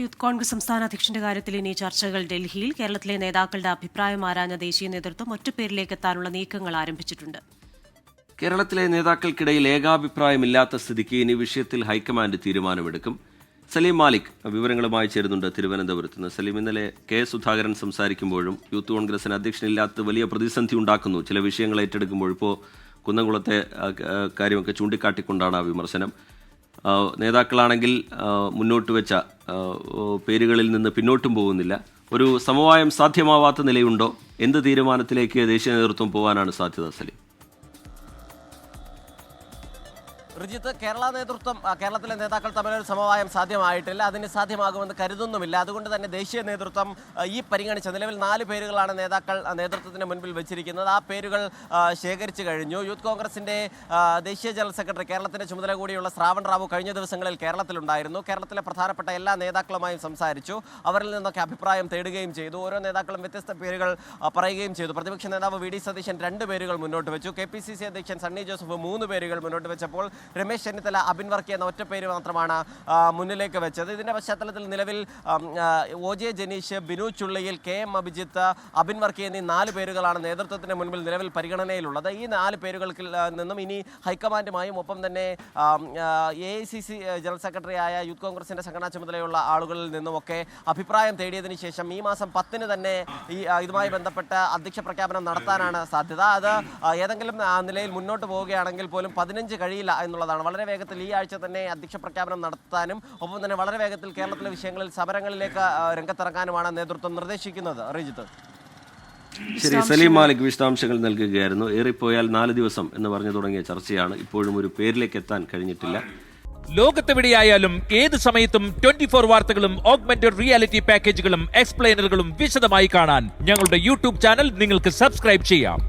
Youth Congress സംസ്ഥാന അധ്യക്ഷന്റെ കാര്യത്തിൽ ഇനി ചർച്ചകൾ ഡൽഹിയിൽ. കേരളത്തിലെ നേതാക്കളുടെ അഭിപ്രായം ആരാഞ്ഞ ദേശീയ നേതൃത്വം ഒറ്റപ്പേരിലേക്ക് എത്താനുള്ള നീക്കങ്ങൾ ആരംഭിച്ചിട്ടുണ്ട്. കേരളത്തിലെ നേതാക്കൾക്കിടയിൽ ഏകാഭിപ്രായമില്ലാത്ത സ്ഥിതിക്ക് ഇനി വിഷയത്തിൽ ഹൈക്കമാൻഡ് തീരുമാനമെടുക്കും. സലീം മാലിക് വിവരങ്ങളുമായി ചേരുന്നുണ്ട് തിരുവനന്തപുരത്ത് നിന്ന്. സലീം, ഇന്നലെ കെ സുധാകരൻ സംസാരിക്കുമ്പോഴും യൂത്ത് കോൺഗ്രസിന് അധ്യക്ഷനില്ലാത്ത വലിയ പ്രതിസന്ധി ഉണ്ടാക്കുന്നു ചില വിഷയങ്ങൾ ഏറ്റെടുക്കുമ്പോൾ. ഇപ്പോൾ കുന്നംകുളത്തെ കാര്യമൊക്കെ ചൂണ്ടിക്കാട്ടിക്കൊണ്ടാണ് ആ വിമർശനം. നേതാക്കളാണെങ്കിൽ മുന്നോട്ട് വെച്ച പേരുകളിൽ നിന്ന് പിന്നോട്ടും പോകുന്നില്ല. ഒരു സമവായം സാധ്യമാവാത്ത നിലയുണ്ടോ? എന്ത് തീരുമാനത്തിലേക്ക് ദേശീയ നേതൃത്വം പോകാനാണ് സാധ്യത? സലീം, റിജിത്ത്, കേരളത്തിലെ നേതാക്കൾ തമ്മിലൊരു സമവായം സാധ്യമായിട്ടില്ല. അതിന് സാധ്യമാകുമെന്ന് കരുതുന്നുമില്ല. അതുകൊണ്ട് തന്നെ ദേശീയ നേതൃത്വം ഈ പരിഗണിച്ച നിലവിൽ 4 പേരുകളാണ് നേതൃത്വത്തിന് മുൻപിൽ വെച്ചിരിക്കുന്നത്. ആ പേരുകൾ ശേഖരിച്ചു കഴിഞ്ഞു. യൂത്ത് കോൺഗ്രസിന്റെ ദേശീയ ജനറൽ സെക്രട്ടറി, കേരളത്തിന്റെ ചുമതല കൂടിയുള്ള ശ്രാവൺ റാവു കഴിഞ്ഞ ദിവസങ്ങളിൽ കേരളത്തിലുണ്ടായിരുന്നു. കേരളത്തിലെ പ്രധാനപ്പെട്ട എല്ലാ നേതാക്കളുമായും സംസാരിച്ചു. അവരിൽ നിന്നൊക്കെ അഭിപ്രായം തേടുകയും ചെയ്തു. ഓരോ നേതാക്കളും വ്യത്യസ്ത പേരുകൾ പറയുകയും ചെയ്തു. പ്രതിപക്ഷ നേതാവ് വി ഡി സതീശൻ 2 പേരുകൾ മുന്നോട്ട് വെച്ചു. KPCC അധ്യക്ഷൻ സണ്ണി ജോസഫ് 3 പേരുകൾ മുന്നോട്ട് വെച്ചപ്പോൾ രമേശ് ചെന്നിത്തല, അബിൻ വർക്കി എന്ന ഒറ്റ പേര് മാത്രമാണ് മുന്നിലേക്ക് വെച്ചത്. ഇതിന്റെ പശ്ചാത്തലത്തിൽ നിലവിൽ OJ ജനീഷ്, ബിനു ചുള്ളിയിൽ, KM അഭിജിത്ത്, അബിൻ വർക്കി എന്നീ 4 പേരുകളാണ് നേതൃത്വത്തിന് മുൻപിൽ നിലവിൽ പരിഗണനയിലുള്ളത്. ഈ 4 പേരുകൾക്ക് നിന്നും ഇനി ഹൈക്കമാൻഡുമായും ഒപ്പം തന്നെ AICC ജനറൽ സെക്രട്ടറിയായ യൂത്ത് കോൺഗ്രസിന്റെ സംഘടനാ ചുമതലയുള്ള ആളുകളിൽ നിന്നുമൊക്കെ അഭിപ്രായം തേടിയതിനു ശേഷം ഈ മാസം 10-ന് തന്നെ ഇതുമായി ബന്ധപ്പെട്ട് അധ്യക്ഷ പ്രഖ്യാപനം നടത്താനാണ് സാധ്യത. അത് ഏതെങ്കിലും നിലയിൽ മുന്നോട്ട് പോവുകയാണെങ്കിൽ പോലും 15 കഴിയില്ല എന്നുള്ളതാണ്. വളരെ വേഗത്തിൽ ഈ ആഴ്ച തന്നെ അധ്യക്ഷ പ്രഖ്യാപനം നടത്താനും ഒപ്പം തന്നെ വളരെ വേഗത്തിൽ കേരളത്തിലെ വിഷയങ്ങളിൽ സമരങ്ങളിലേക്ക് രംഗത്തിറങ്ങാനുമാണ് നേതൃത്വം നിർദ്ദേശിക്കുന്നത്. റിജിത്ത്, ശരി. സലീം മാലിക് വിശദാംശങ്ങൾ നൽകുകയായിരുന്നു. ഏറിപ്പോയാൽ 4 ദിവസം എന്ന് പറഞ്ഞു തുടങ്ങിയ ചർച്ചയാണ്. ഇപ്പോഴും ഒരു പേരിലേക്ക് എത്താൻ കഴിഞ്ഞിട്ടില്ല. ലോകത്തെവിടെയായാലും ഏത് സമയത്തും 24 വാർത്തകളും ഓഗ്മെന്റഡ് റിയാലിറ്റി പാക്കേജുകളും എക്സ്പ്ലെയിനറുകളും വിശദമായി കാണാൻ ഞങ്ങളുടെ യൂട്യൂബ് ചാനൽ നിങ്ങൾക്ക് സബ്സ്ക്രൈബ് ചെയ്യാം.